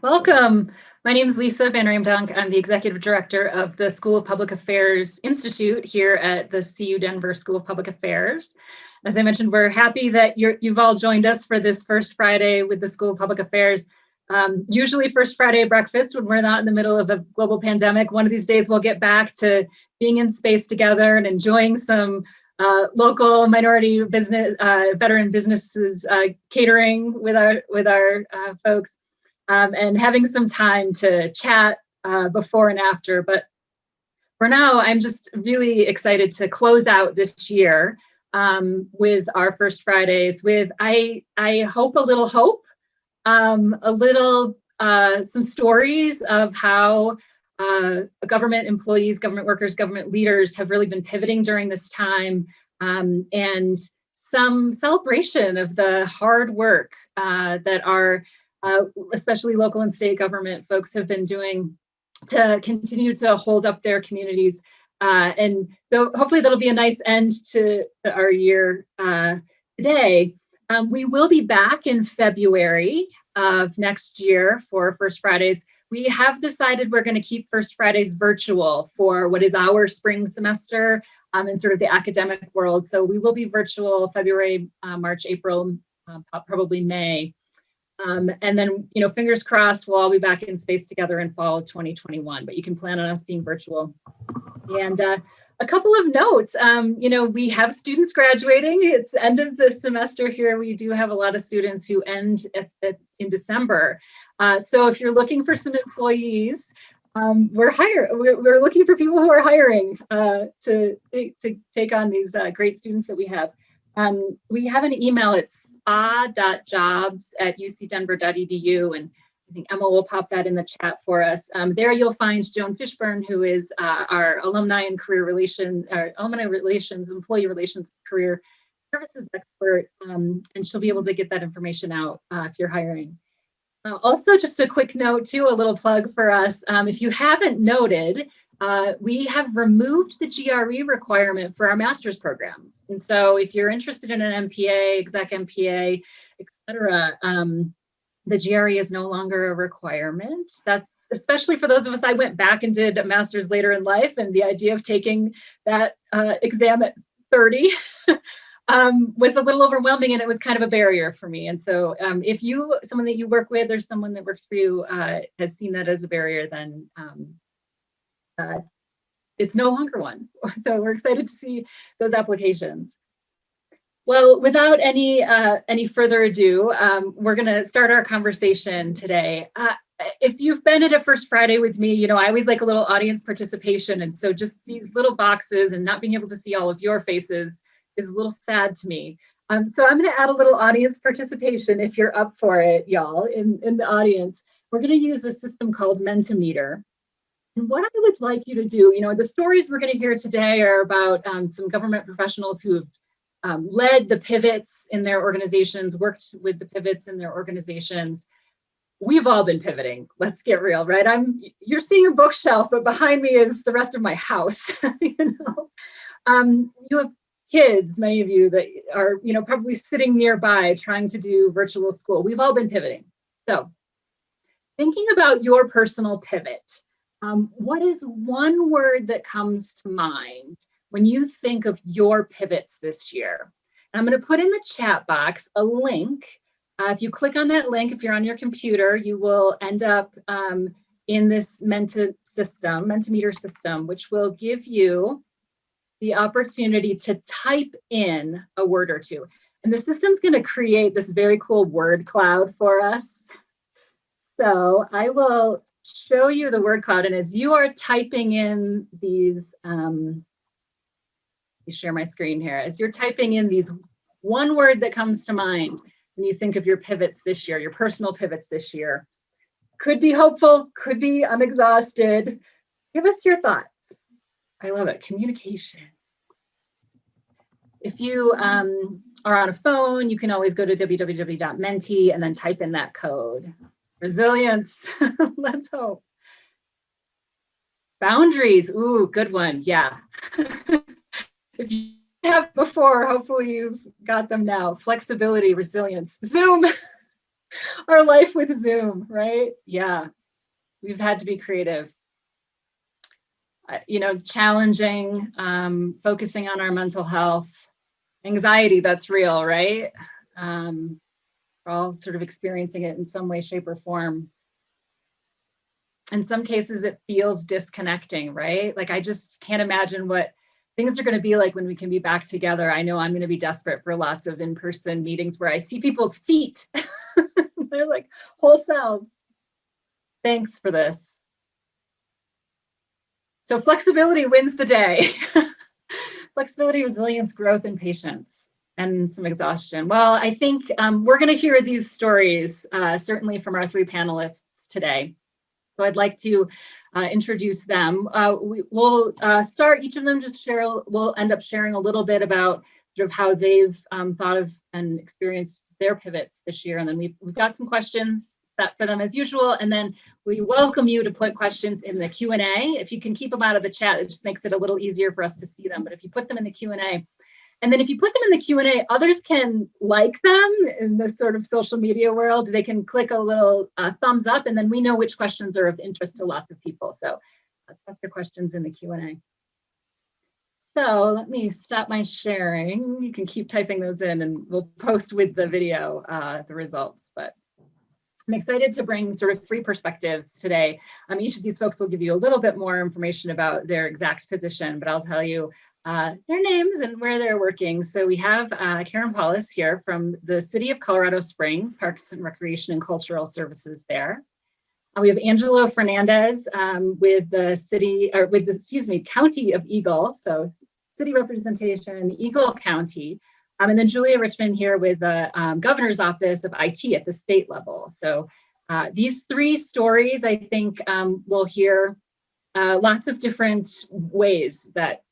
Welcome. My name is Lisa VanRaemdonck. I'm the Executive Director of the School of Public Affairs Institute here at the CU Denver School of Public Affairs. As I mentioned, we're happy that you've all joined us for this first Friday with the School of Public Affairs. Usually first Friday breakfast when we're not in the middle of a global pandemic. One of these days we'll get back to being in space together and enjoying some local minority business, veteran businesses catering with our folks. And having some time to chat before and after. But for now, I'm just really excited to close out this year with our first Fridays with, I hope, a little hope, some stories of how government employees, government workers, government leaders have really been pivoting during this time, and some celebration of the hard work that our especially local and state government folks have been doing to continue to hold up their communities. And so hopefully that'll be a nice end to our year today. We will be back in February of next year for First Fridays. We have decided we're going to keep First Fridays virtual for what is our spring semester in sort of the academic world. So we will be virtual February, March, April, probably May. And then, fingers crossed, we'll all be back in space together in fall of 2021, but you can plan on us being virtual. And a couple of notes, we have students graduating. It's end of the semester here. We do have a lot of students who end in December. So if you're looking for some employees, we're looking for people who are hiring to take on these great students that we have. We have an email, it's spa.jobs@ucdenver.edu, and I think Emma will pop that in the chat for us. There you'll find Joan Fishburne, who is our alumni and employee relations, career services expert, and she'll be able to get that information out if you're hiring. Also, just a quick note too, a little plug for us. If you haven't noted, we have removed the GRE requirement for our master's programs. And so if you're interested in an MPA, exec MPA, et cetera, the GRE is no longer a requirement. That's especially for those of us, I went back and did a master's later in life, and the idea of taking that exam at 30 was a little overwhelming, and it was kind of a barrier for me. And so if someone that you work with or someone that works for you has seen that as a barrier, then it's no longer one. So we're excited to see those applications. Well, without any further ado, we're going to start our conversation today. If you've been at a First Friday with me, I always like a little audience participation. And so just these little boxes and not being able to see all of your faces is a little sad to me. So I'm going to add a little audience participation if you're up for it, y'all, in the audience. We're going to use a system called Mentimeter. And what I would like you to do, the stories we're going to hear today are about some government professionals who have led the pivots in their organizations, worked with the pivots in their organizations. We've all been pivoting. Let's get real, right? You're seeing a bookshelf, but behind me is the rest of my house. You have kids, many of you that are, probably sitting nearby trying to do virtual school. We've all been pivoting. So thinking about your personal pivot, what is one word that comes to mind when you think of your pivots this year? And I'm going to put in the chat box a link. If you click on that link, if you're on your computer, you will end up in this Mentimeter system, which will give you the opportunity to type in a word or two. And the system's going to create this very cool word cloud for us. So I will show you the word cloud, and as you are typing in these, let me share my screen here. As you're typing in these, one word that comes to mind when you think of your pivots this year, your personal pivots this year, could be hopeful, could be I'm exhausted. Give us your thoughts. I love it. Communication. If you are on a phone, you can always go to www.menti and then type in that code. Resilience, let's hope. Boundaries, ooh, good one, yeah. If you have before, hopefully you've got them now. Flexibility, resilience, Zoom. our life with Zoom, right? Yeah, we've had to be creative. Challenging, focusing on our mental health, anxiety, that's real, right? We're all sort of experiencing it in some way, shape, or form. In some cases, it feels disconnecting, right? Like, I just can't imagine what things are going to be like when we can be back together. I know I'm going to be desperate for lots of in-person meetings where I see people's feet. They're like whole selves. Thanks for this. So flexibility wins the day. Flexibility, resilience, growth, and patience, and some exhaustion. Well, I think we're going to hear these stories, certainly from our three panelists today. So I'd like to introduce them. We'll start, each of them we'll end up sharing a little bit about sort of how they've thought of and experienced their pivots this year. And then we've got some questions set for them as usual. And then we welcome you to put questions in the Q&A. If you can keep them out of the chat, it just makes it a little easier for us to see them. But if you put them in the Q&A, and then if you put them in the Q&A, others can like them in the sort of social media world. They can click a little thumbs up, and then we know which questions are of interest to lots of people. So post your questions in the Q&A. So let me stop my sharing. You can keep typing those in, and we'll post with the video the results. But I'm excited to bring sort of three perspectives today. Each of these folks will give you a little bit more information about their exact position, but I'll tell you their names and where they're working. So we have Karen Palus here from the City of Colorado Springs, Parks and Recreation and Cultural Services there. We have Angelo Fernandez with the County of Eagle, so city representation in the Eagle County. And then Julia Richman here with the Governor's Office of IT at the state level. So these three stories, I think we'll hear lots of different ways that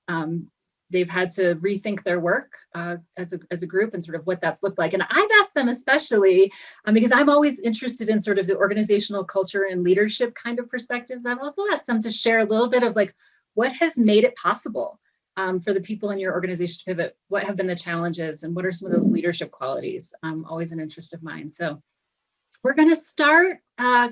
they've had to rethink their work as a group and sort of what that's looked like. And I've asked them especially, because I'm always interested in sort of the organizational culture and leadership kind of perspectives. I've also asked them to share a little bit of like, what has made it possible for the people in your organization to pivot? What have been the challenges, and what are some of those leadership qualities? Always an interest of mine. So we're going to start,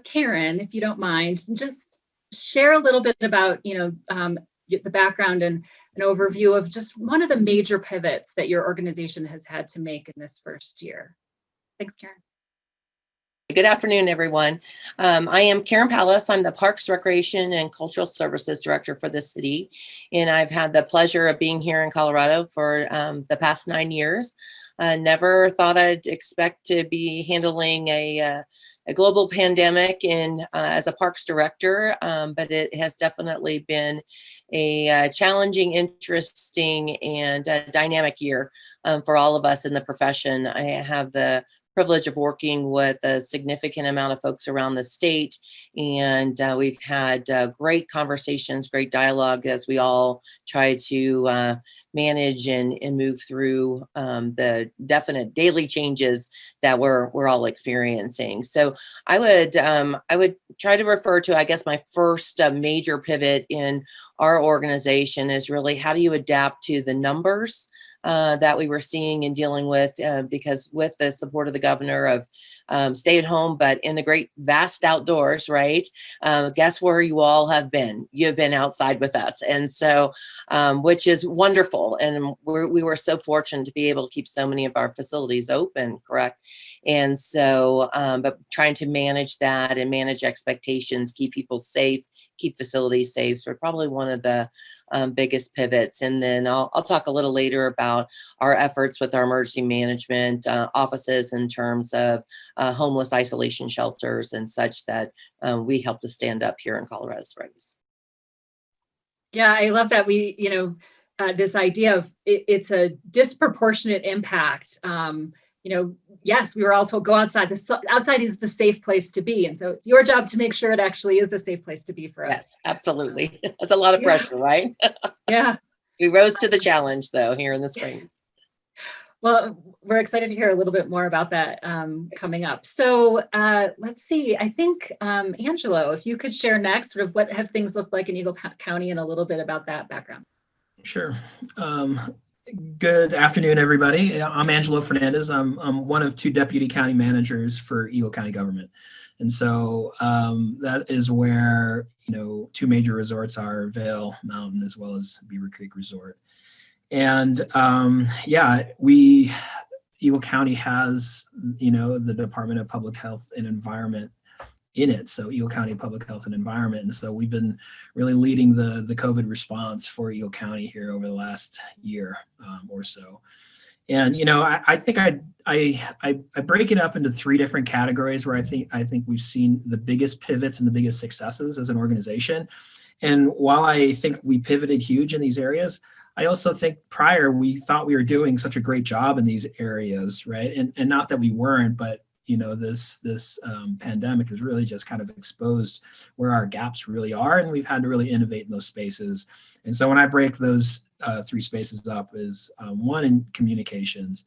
Karen, if you don't mind, and just share a little bit about, the background and an overview of just one of the major pivots that your organization has had to make in this first year. Thanks, Karen. Good afternoon, everyone. I am Karen Palus. I'm the Parks, Recreation, and Cultural Services Director for the city, and I've had the pleasure of being here in Colorado for the past 9 years. Never thought I'd expect to be handling a global pandemic as a Parks Director, but it has definitely been a challenging, interesting, and dynamic year for all of us in the profession. I have the privilege of working with a significant amount of folks around the state, and we've had great conversations, great dialogue as we all try to manage and move through the definite daily changes that we're all experiencing. So I would try to refer to, I guess, my first major pivot in our organization is really how do you adapt to the numbers that we were seeing and dealing with, because with the support of the governor of stay at home, but in the great vast outdoors, right? Guess where you all have been? You've been outside with us. And so, which is wonderful. And we were so fortunate to be able to keep so many of our facilities open, correct? And so, but trying to manage that and manage expectations, keep people safe, keep facilities safe. So probably one of the biggest pivots. And then I'll talk a little later about our efforts with our emergency management offices in terms of homeless isolation shelters and such that we help to stand up here in Colorado Springs. Yeah, I love that this idea of it's a disproportionate impact. Yes, we were all told go outside. Outside is the safe place to be. And so it's your job to make sure it actually is the safe place to be for us. Yes, absolutely. That's a lot of pressure, right? Yeah. We rose to the challenge, though, here in the Springs. Well, we're excited to hear a little bit more about that coming up. So let's see. I think, Angelo, if you could share next, sort of what have things looked like in Eagle County and a little bit about that background. Sure. Good afternoon, everybody. I'm Angelo Fernandez. I'm one of two deputy county managers for Eagle County government. And so that is where, two major resorts are, Vail Mountain as well as Beaver Creek Resort. And Eagle County has, the Department of Public Health and Environment in it. So Eagle County Public Health and Environment. And so we've been really leading the COVID response for Eagle County here over the last year or so. And, I think I break it up into three different categories where I think we've seen the biggest pivots and the biggest successes as an organization. And while I think we pivoted huge in these areas, I also think prior we thought we were doing such a great job in these areas, right? And not that we weren't, but this pandemic has really just kind of exposed where our gaps really are, and we've had to really innovate in those spaces. And so when I break those three spaces up is one in communications,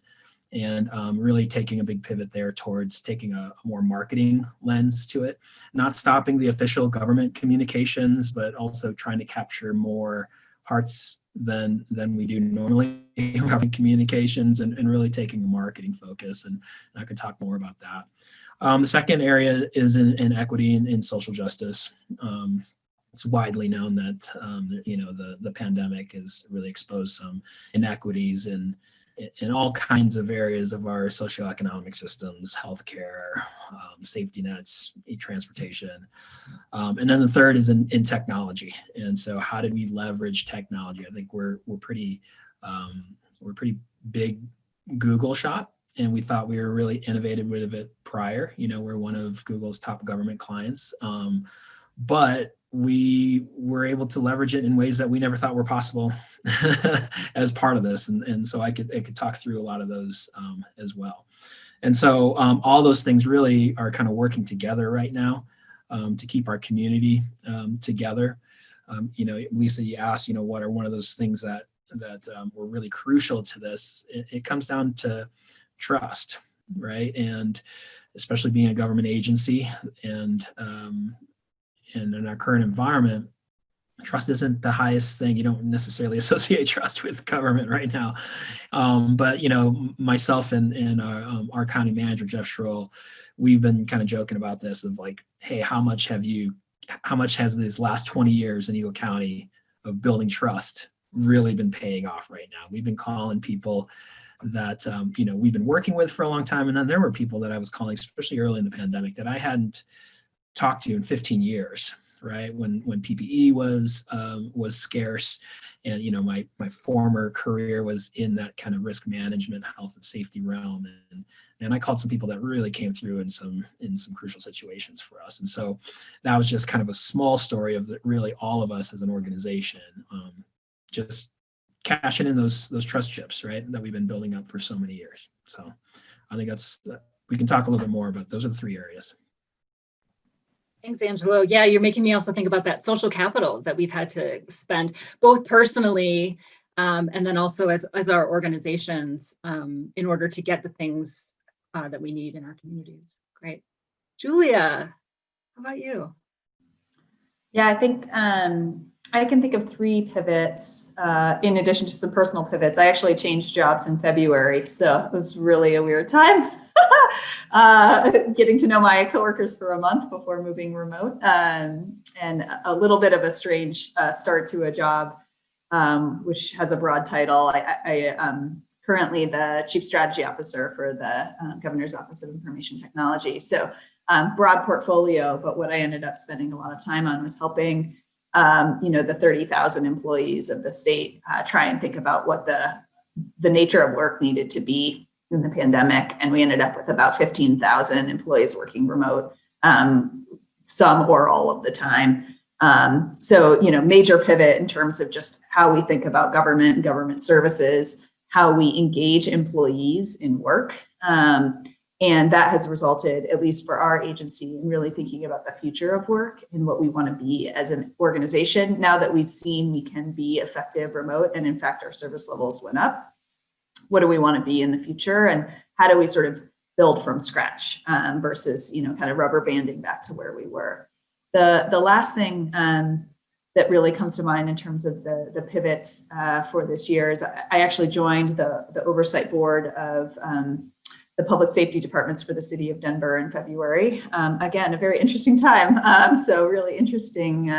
and really taking a big pivot there towards taking a more marketing lens to it, not stopping the official government communications, but also trying to capture more hearts than we do normally having communications, and really taking a marketing focus. And I could talk more about that. The second area is in equity and in social justice. It's widely known that the pandemic has really exposed some inequities in all kinds of areas of our socioeconomic systems, healthcare, safety nets, transportation. And then the third is in technology. And so how did we leverage technology? I think we're pretty big Google shop, and we thought we were really innovative with it prior. We're one of Google's top government clients. But we were able to leverage it in ways that we never thought were possible as part of this. And so I could talk through a lot of those as well. And so all those things really are kind of working together right now to keep our community together. Lisa, you asked, what are one of those things that were really crucial to this? It comes down to trust, right? And especially being a government agency and in our current environment, trust isn't the highest thing. You don't necessarily associate trust with government right now. But, myself and our county manager, Jeff Schroll, we've been kind of joking about this of like, hey, how much has these last 20 years in Eagle County of building trust really been paying off right now? We've been calling people that, we've been working with for a long time. And then there were people that I was calling, especially early in the pandemic, that I hadn't talked to in 15 years, right? When PPE was scarce, and my former career was in that kind of risk management, health and safety realm, and I called some people that really came through in some crucial situations for us. And so that was just kind of a small story of really all of us as an organization, just cashing in those trust chips, right, that we've been building up for so many years. So I think we can talk a little bit more, but those are the three areas. Thanks, Angelo. Yeah, you're making me also think about that social capital that we've had to spend, both personally and then also as our organizations in order to get the things that we need in our communities. Great. Julia, how about you? Yeah, I think I can think of three pivots in addition to some personal pivots. I actually changed jobs in February, so it was really a weird time. Getting to know my coworkers for a month before moving remote, and a little bit of a strange start to a job, which has a broad title. I am currently the Chief Strategy Officer for the Governor's Office of Information Technology. So broad portfolio, but what I ended up spending a lot of time on was helping the 30,000 employees of the state try and think about what the nature of work needed to be in the pandemic. And we ended up with about 15,000 employees working remote, some or all of the time. So, major pivot in terms of just how we think about government and government services, how we engage employees in work. And that has resulted, at least for our agency, in really thinking about the future of work and what we want to be as an organization. Now that we've seen we can be effective remote, and in fact, our service levels went up, what do we want to be in the future, and how do we sort of build from scratch versus kind of rubber banding back to where we were. The last thing that that really comes to mind in terms of the pivots for this year is I actually joined the oversight board of the public safety departments for the city of Denver in February. Again, a very interesting time. So really interesting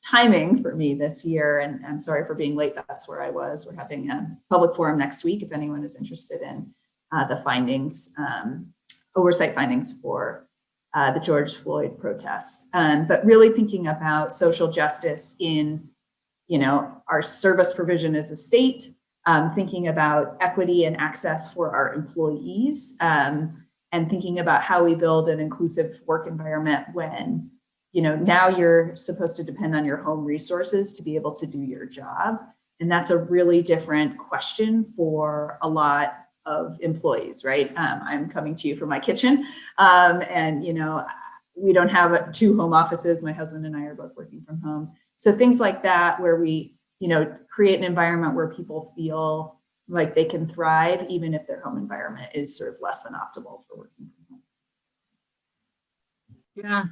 timing for me this year. And I'm sorry for being late. That's where I was. We're having a public forum next week if anyone is interested in the findings, oversight findings for the George Floyd protests. But really thinking about social justice in, our service provision as a state, thinking about equity and access for our employees, and thinking about how we build an inclusive work environment when, now you're supposed to depend on your home resources to be able to do your job. And that's a really different question for a lot of employees, right? I'm coming to you from my kitchen, and, we don't have 2 home offices. My husband and I are both working from home. So things like that, where we, create an environment where people feel like they can thrive, even if their home environment is sort of less than optimal for working from home. Yeah.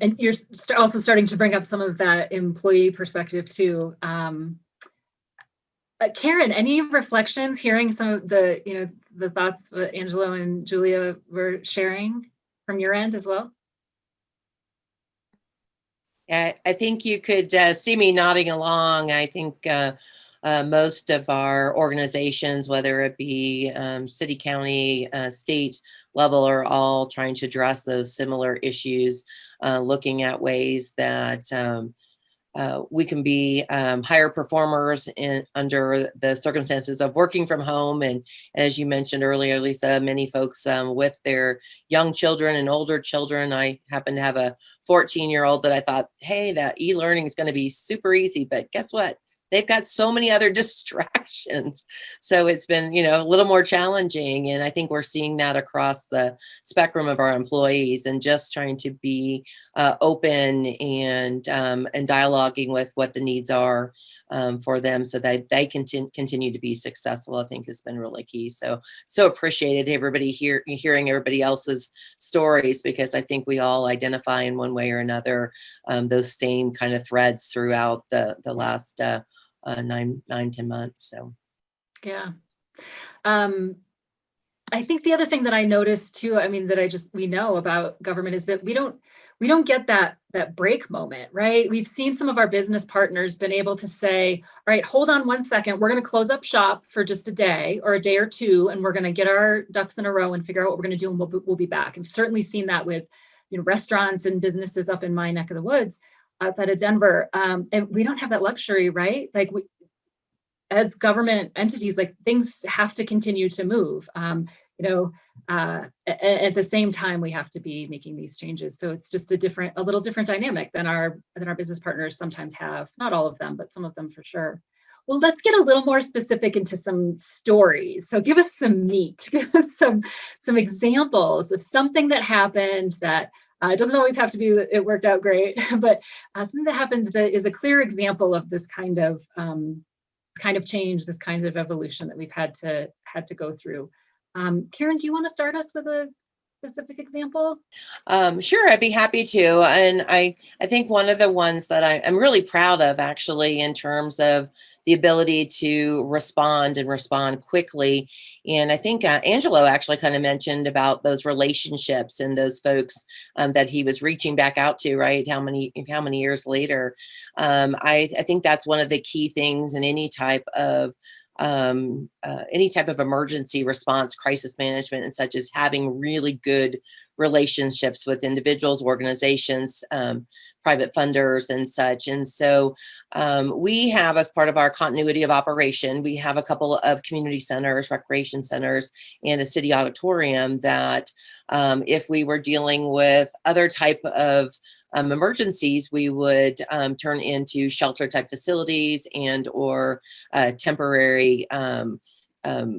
And you're also starting to bring up some of that employee perspective too. Karen, any reflections hearing some of the, the thoughts that Angelo and Julia were sharing from your end as well? Yeah, I think you could see me nodding along. I think most of our organizations, whether it be city, county, state level, are all trying to address those similar issues, looking at ways that we can be higher performers under the circumstances of working from home. And as you mentioned earlier, Lisa, many folks with their young children and older children. I happen to have a 14-year-old that I thought, hey, that e-learning is going to be super easy, but guess what? They've got so many other distractions. So it's been, a little more challenging. And I think we're seeing that across the spectrum of our employees, and just trying to be open and dialoguing with what the needs are for them, so that they can continue to be successful, I think has been really key. So appreciated everybody hearing everybody else's stories, because I think we all identify in one way or another those same kind of threads throughout the last 9-10 months. So yeah. I think the other thing that I noticed too, that we know about government, is that we don't get that break moment, right? We've seen some of our business partners been able to say, all right, hold on one second, we're going to close up shop for just a day or a day or two, and we're going to get our ducks in a row and figure out what we're going to do, and we'll be back. I've certainly seen that with restaurants and businesses up in my neck of the woods outside of Denver, and we don't have that luxury, right? Like as government entities, like things have to continue to move. At the same time, we have to be making these changes. So it's just a little different dynamic than our business partners sometimes have. Not all of them, but some of them for sure. Well, let's get a little more specific into some stories. So give us some meat, give us some examples of something that happened that it doesn't always have to be that it worked out great, but something that happened that is a clear example of this kind of change, this kind of evolution that we've had to go through. Karen, do you want to start us with a specific example? Sure, I'd be happy to. And I think one of the ones that I'm really proud of, actually, in terms of the ability to respond quickly. And I think Angelo actually kind of mentioned about those relationships and those folks that he was reaching back out to, right? How many years later? I think that's one of the key things in any type of emergency response, crisis management, and such, as having really good relationships with individuals, organizations, private funders, and such. And so we have, as part of our continuity of operation, we have a couple of community centers, recreation centers, and a city auditorium that if we were dealing with other type of emergencies, we would turn into shelter type facilities and or temporary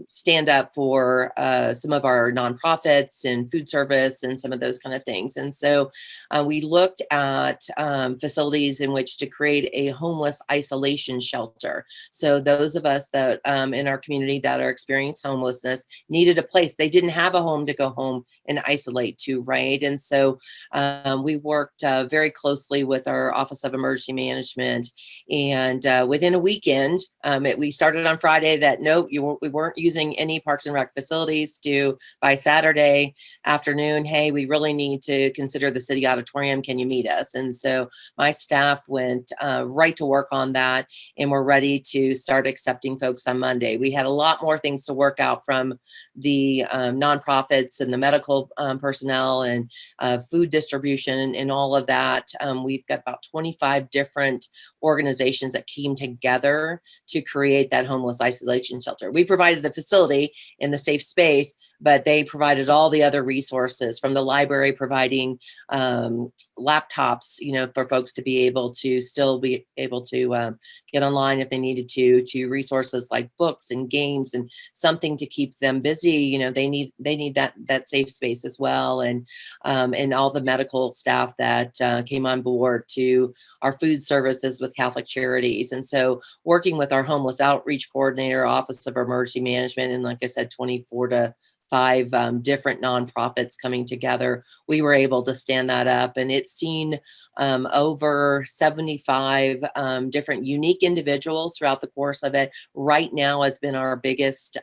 stand up for some of our nonprofits and food service and some of those kind of things. And so we looked at facilities in which to create a homeless isolation shelter. So those of us that in our community that are experiencing homelessness needed a place. They didn't have a home to go home and isolate to, right? And so we worked very closely with our Office of Emergency Management, and within a weekend, we started on Friday that nope, we weren't using any Parks and Rec facilities. To by Saturday afternoon, hey, we really need to consider the city auditorium. Can you meet us? And so my staff went right to work on that, and we're ready to start accepting folks on Monday. We had a lot more things to work out from the nonprofits and the medical personnel and food distribution and all of that. We've got about 25 different organizations that came together to create that homeless isolation shelter. We provided the facility in the safe space, but they provided all the other resources, from the library providing laptops, for folks to be able to still be able to get online if they needed to resources like books and games and something to keep them busy. They need that safe space as well, and all the medical staff that came on board, to our food services with Catholic Charities. And so working with our homeless outreach coordinator, Office of Emergency Management, and like I said, 24 to 5 different nonprofits coming together, we were able to stand that up. And it's seen over 75 different unique individuals throughout the course of it. Right now has been our biggest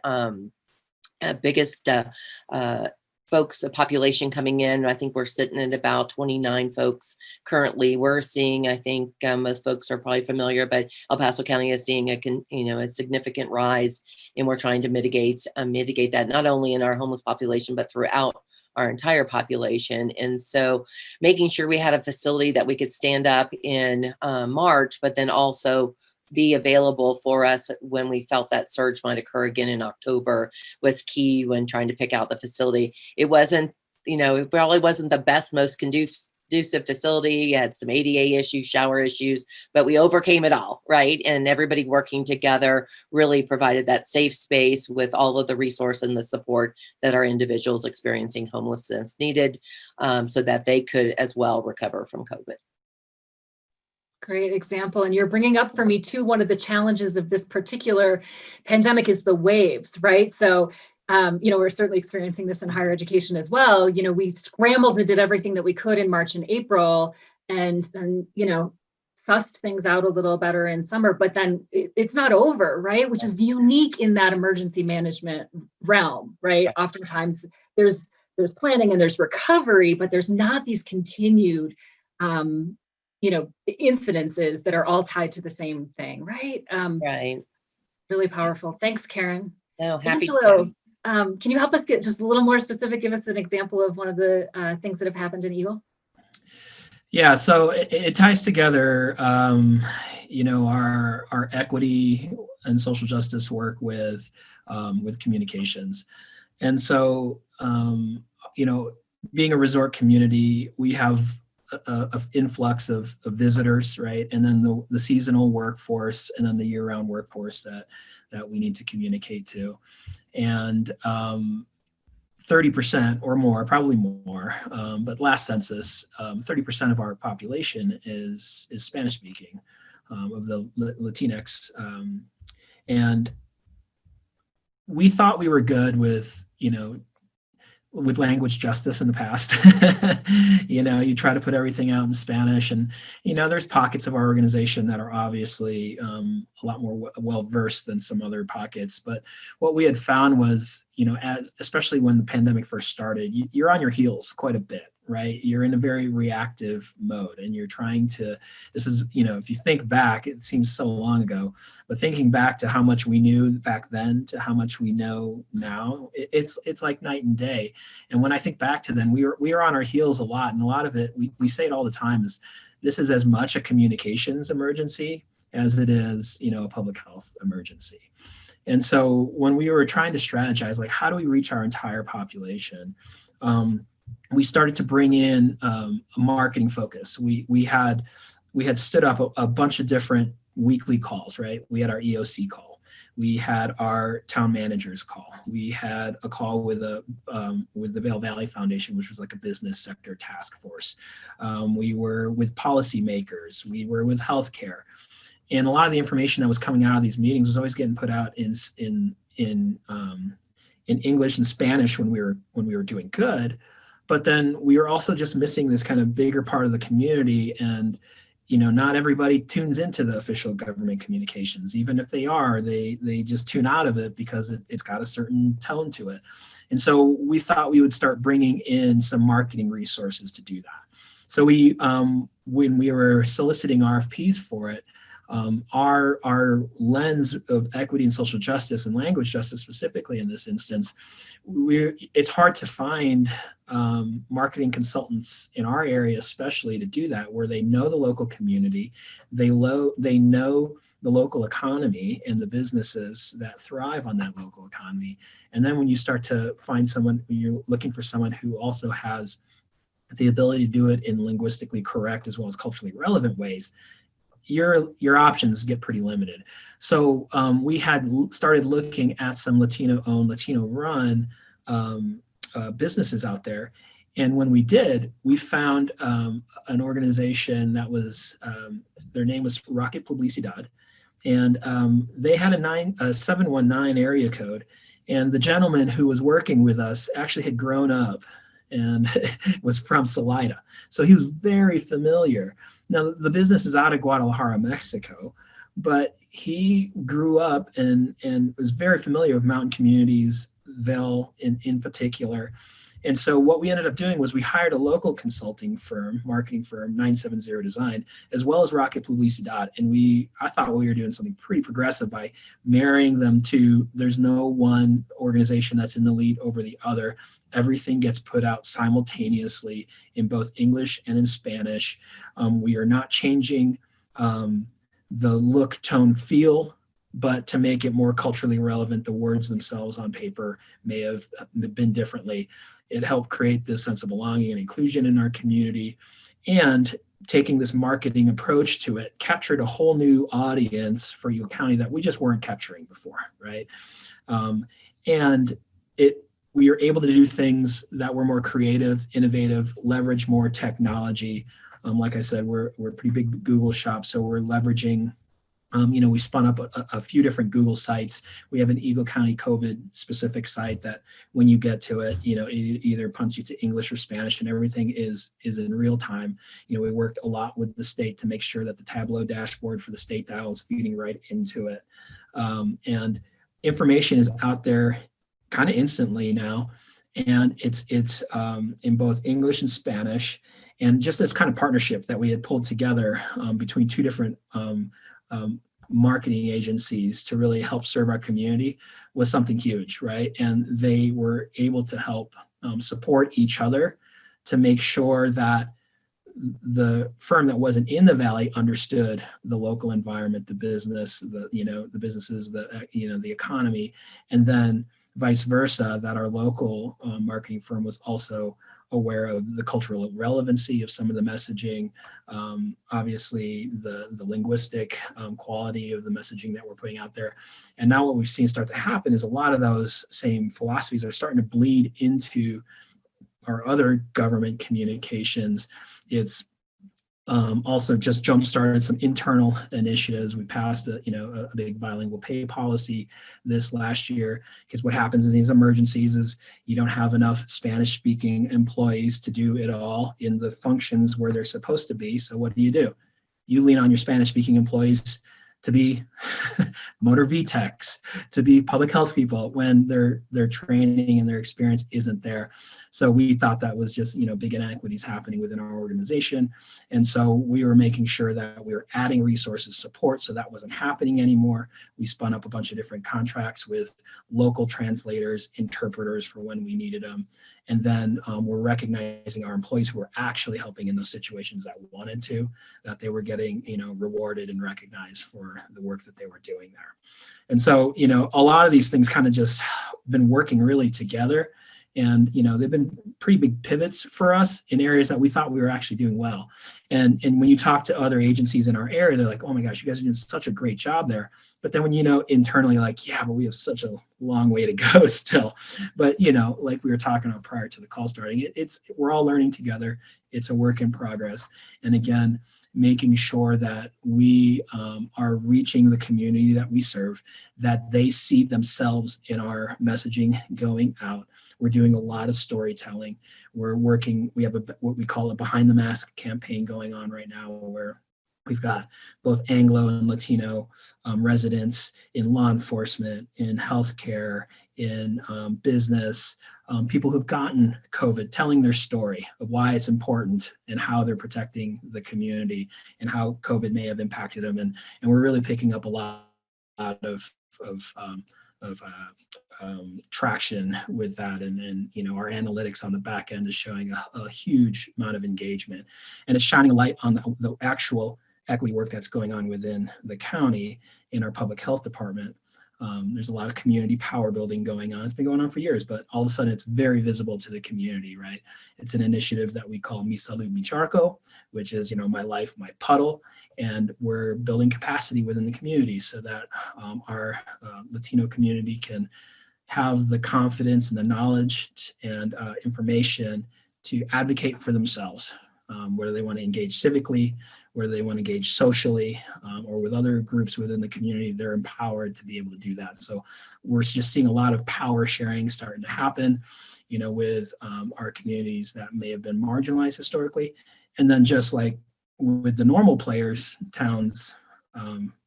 folks, a population coming in. I think we're sitting at about 29 folks currently. We're seeing, I think most folks are probably familiar, but El Paso County is seeing a significant rise, and we're trying to mitigate that, not only in our homeless population, but throughout our entire population. And so making sure we had a facility that we could stand up in March, but then also be available for us when we felt that surge might occur again in October was key when trying to pick out the facility. It wasn't, it probably wasn't the best, most conducive facility. You had some ADA issues, shower issues, but we overcame it all, right? And everybody working together really provided that safe space with all of the resource and the support that our individuals experiencing homelessness needed, so that they could as well recover from COVID. Great example. And you're bringing up for me too, one of the challenges of this particular pandemic is the waves, right? So, we're certainly experiencing this in higher education as well. We scrambled and did everything that we could in March and April, and then, sussed things out a little better in summer, but then it's not over, right? Which is unique in that emergency management realm, right? Oftentimes there's planning and there's recovery, but there's not these continued incidences that are all tied to the same thing, right? Right. Really powerful. Thanks, Karen. No, happy Angelo, to. can you help us get just a little more specific? Give us an example of one of the things that have happened in Eagle. Yeah, so it ties together, our equity and social justice work with communications, and so being a resort community, we have a influx of visitors, right? And then the seasonal workforce, and then the year-round workforce that we need to communicate to. And 30% or more, probably more, but last census, 30% of our population is Spanish speaking, of the Latinx. And we thought we were good with language justice in the past. You try to put everything out in Spanish, and there's pockets of our organization that are obviously a lot more well-versed than some other pockets. But what we had found was, especially when the pandemic first started, you're on your heels quite a bit, right? You're in a very reactive mode, and you're trying to, this is, if you think back, it seems so long ago, but thinking back to how much we knew back then to how much we know now, it's like night and day. And when I think back to then, we were on our heels a lot, and a lot of it, we say it all the time, is this is as much a communications emergency as it is, a public health emergency. And so when we were trying to strategize, like, how do we reach our entire population? We started to bring in a marketing focus. We had stood up a bunch of different weekly calls, right? We had our EOC call. We had our town managers call. We had a call with the Vail Valley Foundation, which was like a business sector task force. We were with policymakers. We were with healthcare, and a lot of the information that was coming out of these meetings was always getting put out in English and Spanish when we were doing good. But then we were also just missing this kind of bigger part of the community, and not everybody tunes into the official government communications. Even if they are, they just tune out of it because it's got a certain tone to it. And so we thought we would start bringing in some marketing resources to do that. So we, when we were soliciting RFPs for it, our lens of equity and social justice and language justice specifically in this instance, it's hard to find marketing consultants in our area especially to do that, where they know the local community, they know the local economy and the businesses that thrive on that local economy. And then when you start to find someone, you're looking for someone who also has the ability to do it in linguistically correct as well as culturally relevant ways, your options get pretty limited. So we had started looking at some Latino-owned, Latino-run businesses out there. And when we did, we found an organization that was, their name was Rocket Publicidad. And they had a 719 area code. And the gentleman who was working with us actually had grown up and was from Salida. So he was very familiar. Now, the business is out of Guadalajara, Mexico, but he grew up and was very familiar with mountain communities, Vail in particular. And so what we ended up doing was we hired a local consulting firm, marketing firm, 970 Design, as well as Rocket Publicidad. And I thought we were doing something pretty progressive by marrying them to, there's no one organization that's in the lead over the other. Everything gets put out simultaneously in both English and in Spanish. We are not changing the look, tone, feel, but to make it more culturally relevant, the words themselves on paper may have been differently. It helped create this sense of belonging and inclusion in our community. And taking this marketing approach to it captured a whole new audience for Eagle County that we just weren't capturing before, right? And we were able to do things that were more creative, innovative, leverage more technology. Like I said, we're a pretty big Google shop, so we're leveraging, we spun up a few different Google sites. We have an Eagle County COVID specific site that when you get to it, it either pumps you to English or Spanish, and everything is in real time. We worked a lot with the state to make sure that the Tableau dashboard for the state dial is feeding right into it. And information is out there kind of instantly now. And it's in both English and Spanish. And just this kind of partnership that we had pulled together between two different marketing agencies to really help serve our community was something huge, right? And they were able to help support each other to make sure that the firm that wasn't in the Valley understood the local environment, the business, the businesses, the economy, and then vice versa, that our local marketing firm was also aware of the cultural relevancy of some of the messaging, obviously the linguistic quality of the messaging that we're putting out there. And now what we've seen start to happen is a lot of those same philosophies are starting to bleed into our other government communications. It's also just jump-started some internal initiatives. We passed a big bilingual pay policy this last year, because what happens in these emergencies is you don't have enough Spanish-speaking employees to do it all in the functions where they're supposed to be. So what do? You lean on your Spanish-speaking employees to be motor VTechs, to be public health people when their training and their experience isn't there. So we thought that was just, big inequities happening within our organization. And so we were making sure that we were adding resources, support, so that wasn't happening anymore. We spun up a bunch of different contracts with local translators, interpreters for when we needed them. And then we're recognizing our employees who were actually helping in those situations that wanted to, that they were getting, rewarded and recognized for the work that they were doing there. And so, a lot of these things kind of just been working really together. And, they've been pretty big pivots for us in areas that we thought we were actually doing well. And when you talk to other agencies in our area, they're like, oh my gosh, you guys are doing such a great job there. But then when internally, like, yeah, but we have such a long way to go still. But, like we were talking about prior to the call starting, we're all learning together. It's a work in progress. And again, making sure that we are reaching the community that we serve, that they see themselves in our messaging going out. We're doing a lot of storytelling. We have what we call a behind the mask campaign going on right now, where we've got both Anglo and Latino residents in law enforcement, in healthcare, in business, people who've gotten COVID telling their story of why it's important and how they're protecting the community and how COVID may have impacted them. And we're really picking up a lot of traction with that. And our analytics on the back end is showing a huge amount of engagement. And it's shining a light on the actual equity work that's going on within the county in our public health department. There's a lot of community power building going on. It's been going on for years, but all of a sudden it's very visible to the community, right? It's an initiative that we call Mi Salud Mi Charco, which is, my life, my puddle. And we're building capacity within the community so that our Latino community can have the confidence and the knowledge and information to advocate for themselves, whether they want to engage civically, whether they want to engage socially, or with other groups within the community. They're empowered to be able to do that. So we're just seeing a lot of power sharing starting to happen, with our communities that may have been marginalized historically. And then just like with the normal players, towns,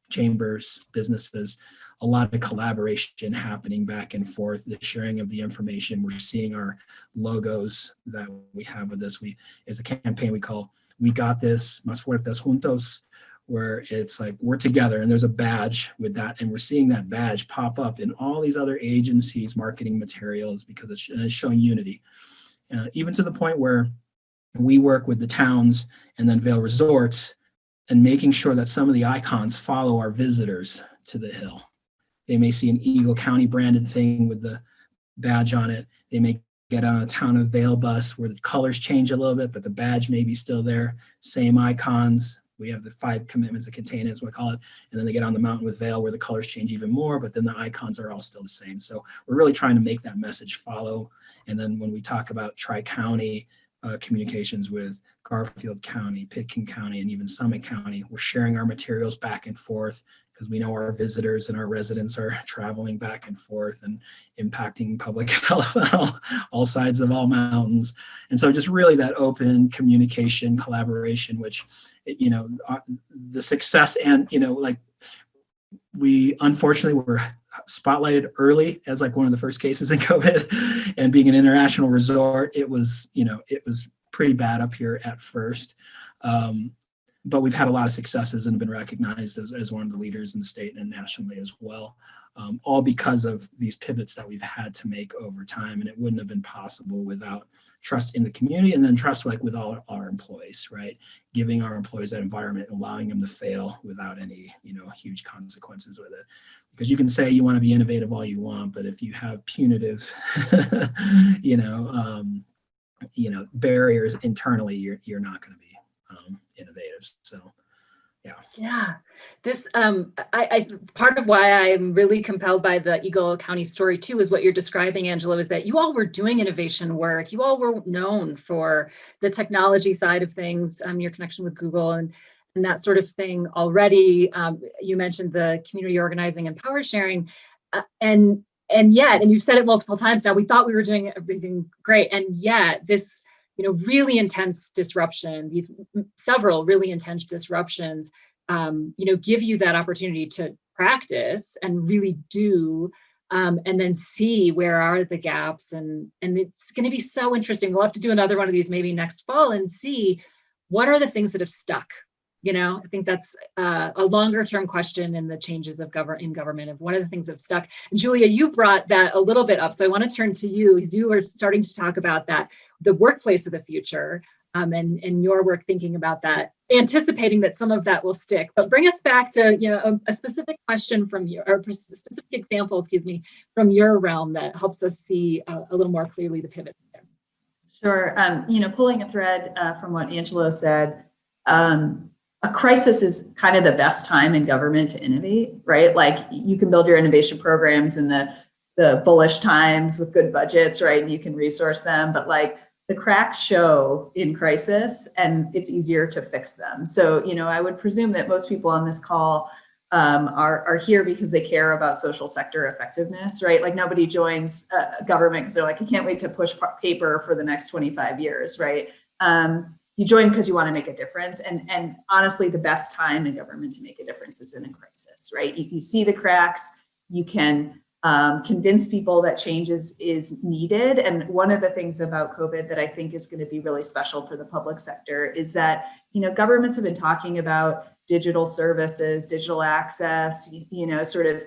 chambers, businesses, a lot of collaboration happening back and forth, the sharing of the information. We're seeing our logos that we have with this. It's a campaign we call We Got This, Más Fuertes Juntos, where it's like we're together, and there's a badge with that. And we're seeing that badge pop up in all these other agencies' marketing materials because it's showing unity. Even to the point where we work with the towns and then Vail Resorts and making sure that some of the icons follow our visitors to the hill. They may see an Eagle County branded thing with the badge on it. They may get on a Town of Vail bus where the colors change a little bit, but the badge may be still there. Same icons. We have the 5 commitments that contain it, as we call it. And then they get on the mountain with Vail where the colors change even more, but then the icons are all still the same. So we're really trying to make that message follow. And then when we talk about tri-county communications with Garfield County, Pitkin County, and even Summit County, we're sharing our materials back and forth because we know our visitors and our residents are traveling back and forth and impacting public health on all sides of all mountains. And so just really that open communication, collaboration, which, the success and, we unfortunately were spotlighted early as like one of the first cases in COVID, and being an international resort, it was pretty bad up here at first. But we've had a lot of successes and been recognized as one of the leaders in the state and nationally as well, all because of these pivots that we've had to make over time. And it wouldn't have been possible without trust in the community, and then trust like with all our employees, right? Giving our employees that environment, allowing them to fail without any, huge consequences with it. Because you can say you want to be innovative all you want, but if you have punitive, barriers internally, you're not going to be innovative. So yeah, this I part of why I'm really compelled by the Eagle County story too is what you're describing, Angelo, is that you all were doing innovation work. You all were known for the technology side of things, your connection with Google and that sort of thing already. You mentioned the community organizing and power sharing, and yet, and you've said it multiple times now, we thought we were doing everything great, and yet this really intense disruption, these several really intense disruptions, give you that opportunity to practice and really do, and then see where are the gaps. And it's going to be so interesting. We'll have to do another one of these maybe next fall and see what are the things that have stuck. I think that's a longer term question in the changes of government of one of the things that have stuck. And Julia, you brought that a little bit up. So I want to turn to you because you were starting to talk about that, the workplace of the future. and your work thinking about that, anticipating that some of that will stick. But bring us back to a specific question from you, or specific example, from your realm that helps us see a little more clearly the pivot there. Sure. Pulling a thread from what Angelo said, a crisis is kind of the best time in government to innovate, right? Like you can build your innovation programs in the bullish times with good budgets, right? And you can resource them, but like the cracks show in crisis and it's easier to fix them. So, I would presume that most people on this call are here because they care about social sector effectiveness, right? Like nobody joins government because they're like, I can't wait to push paper for the next 25 years, right? You join because you want to make a difference. And honestly, the best time in government to make a difference is in a crisis, right? You see the cracks, you can convince people that change is needed. And one of the things about COVID that I think is going to be really special for the public sector is that, governments have been talking about digital services, digital access, sort of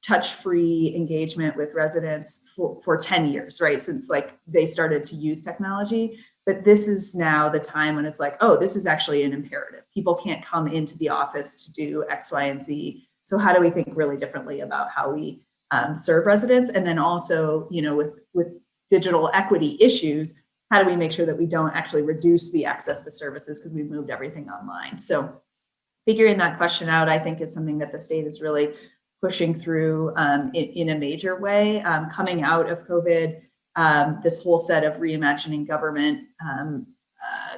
touch-free engagement with residents for 10 years, right? Since like they started to use technology. But this is now the time when it's like, oh, this is actually an imperative. People can't come into the office to do X, Y, and Z. So how do we think really differently about how we serve residents? And then also, with digital equity issues, how do we make sure that we don't actually reduce the access to services because we've moved everything online? So figuring that question out, I think, is something that the state is really pushing through in a major way. Coming out of COVID, this whole set of reimagining government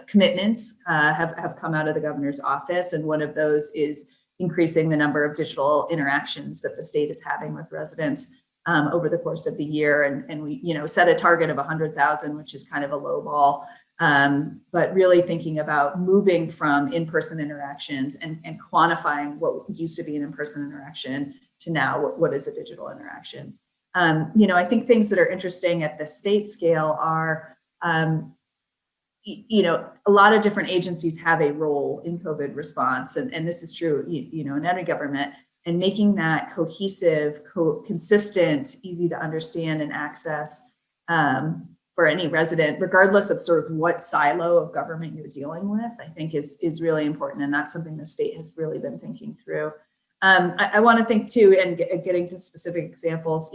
commitments have come out of the governor's office. And one of those is increasing the number of digital interactions that the state is having with residents over the course of the year. And we, set a target of 100,000, which is kind of a low ball. But really thinking about moving from in-person interactions and quantifying what used to be an in-person interaction to now what is a digital interaction. I think things that are interesting at the state scale are, a lot of different agencies have a role in COVID response, and this is true, in every government, and making that cohesive, consistent, easy to understand and access for any resident, regardless of sort of what silo of government you're dealing with, I think is really important, and that's something the state has really been thinking through. I want to think too, and getting to specific examples,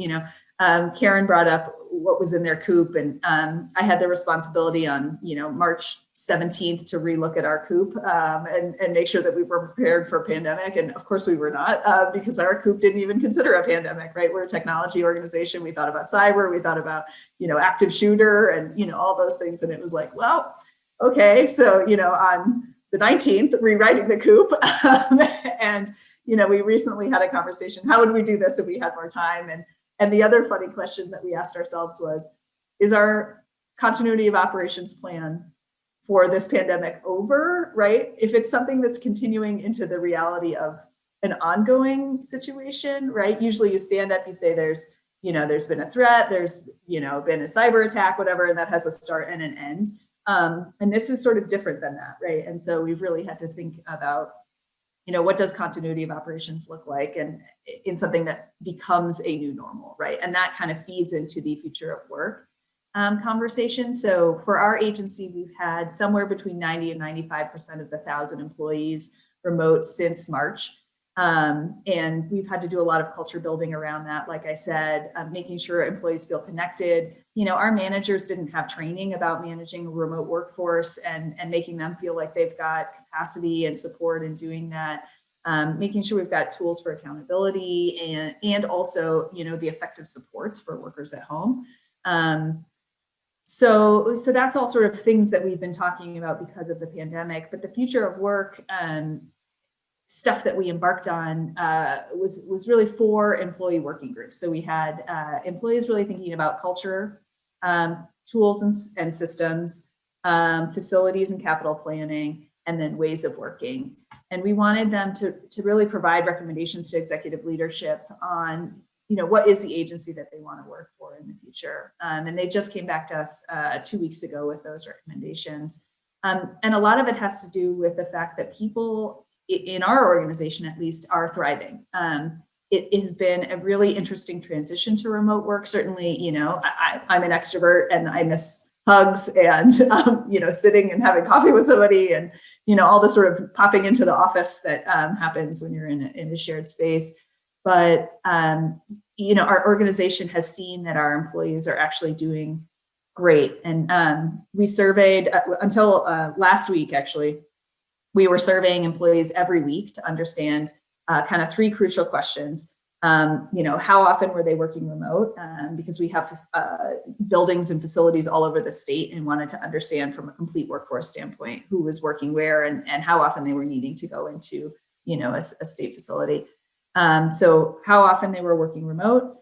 Karen brought up what was in their COOP, and I had the responsibility on, March 17th to relook at our COOP and make sure that we were prepared for a pandemic. And of course we were not, because our COOP didn't even consider a pandemic, right? We're a technology organization. We thought about cyber, we thought about, active shooter and, all those things. And it was like, well, okay. So, on the 19th, rewriting the COOP and, we recently had a conversation, how would we do this if we had more time? And the other funny question that we asked ourselves was, is our continuity of operations plan for this pandemic over, right? If it's something that's continuing into the reality of an ongoing situation, right? Usually you stand up, you say there's been a threat, there's, been a cyber attack, whatever, and that has a start and an end. And this is sort of different than that, right? And so we've really had to think about, what does continuity of operations look like, and in something that becomes a new normal, right? And that kind of feeds into the future of work conversation. So for our agency, we've had somewhere between 90 and 95% of the 1,000 employees remote since March. And we've had to do a lot of culture building around that. Like I said, making sure employees feel connected. Our managers didn't have training about managing a remote workforce and making them feel like they've got capacity and support in doing that. Making sure we've got tools for accountability and also, the effective supports for workers at home. So that's all sort of things that we've been talking about because of the pandemic. But the future of work stuff that we embarked on was really 4 employee working groups. So we had employees really thinking about culture, tools and systems, facilities and capital planning, and then ways of working. And we wanted them to really provide recommendations to executive leadership on, what is the agency that they want to work for in the future. And they just came back to us 2 weeks ago with those recommendations. And a lot of it has to do with the fact that people in our organization, at least, are thriving. It has been a really interesting transition to remote work. Certainly, I'm an extrovert and I miss hugs and, sitting and having coffee with somebody and, all the sort of popping into the office that happens when you're in a shared space. But, our organization has seen that our employees are actually doing great. And we surveyed until last week, actually, we were surveying employees every week to understand kind of three crucial questions. How often were they working remote? Because we have buildings and facilities all over the state and wanted to understand from a complete workforce standpoint who was working where and how often they were needing to go into, a state facility. So how often they were working remote,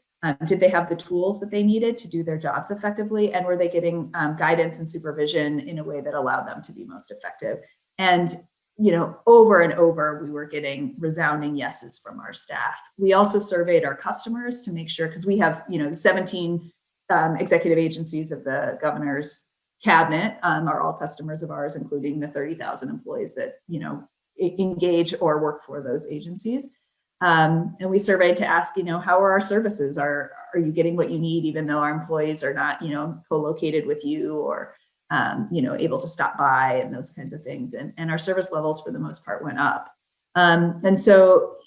did they have the tools that they needed to do their jobs effectively? And were they getting guidance and supervision in a way that allowed them to be most effective? And over and over, we were getting resounding yeses from our staff. We also surveyed our customers to make sure, because we have, 17 executive agencies of the governor's cabinet are all customers of ours, including the 30,000 employees that, engage or work for those agencies. And we surveyed to ask, how are our services? Are you getting what you need, even though our employees are not, co-located with you or able to stop by and those kinds of things. And our service levels for the most part went up. And so,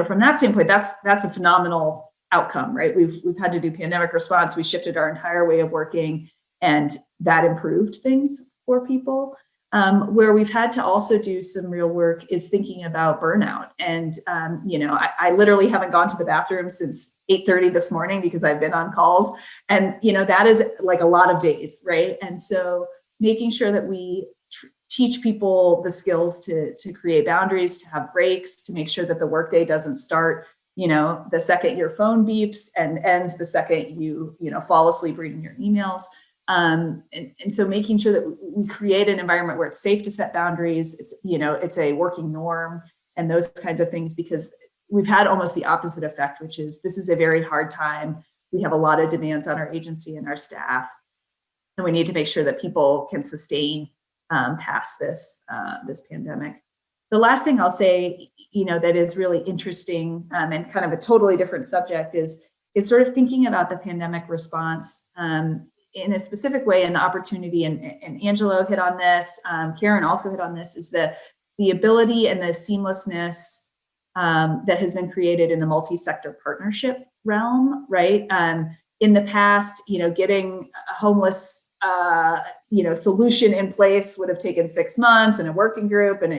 from that standpoint, that's a phenomenal outcome, right? We've had to do pandemic response. We shifted our entire way of working and that improved things for people. Where we've had to also do some real work is thinking about burnout. And, I literally haven't gone to the bathroom since 8:30 this morning because I've been on calls. And, that is like a lot of days, right? And so making sure that we teach people the skills to create boundaries, to have breaks, to make sure that the workday doesn't start, the second your phone beeps and ends the second you, fall asleep reading your emails. And so making sure that we create an environment where it's safe to set boundaries, it's a working norm and those kinds of things, because we've had almost the opposite effect, which is this is a very hard time. We have a lot of demands on our agency and our staff, and we need to make sure that people can sustain past this pandemic. The last thing I'll say, that is really interesting and kind of a totally different subject is sort of thinking about the pandemic response in a specific way, and the opportunity, and Angelo hit on this, Karen also hit on this, is the ability and the seamlessness that has been created in the multi-sector partnership realm, right? In the past, getting a homeless, solution in place would have taken 6 months and a working group and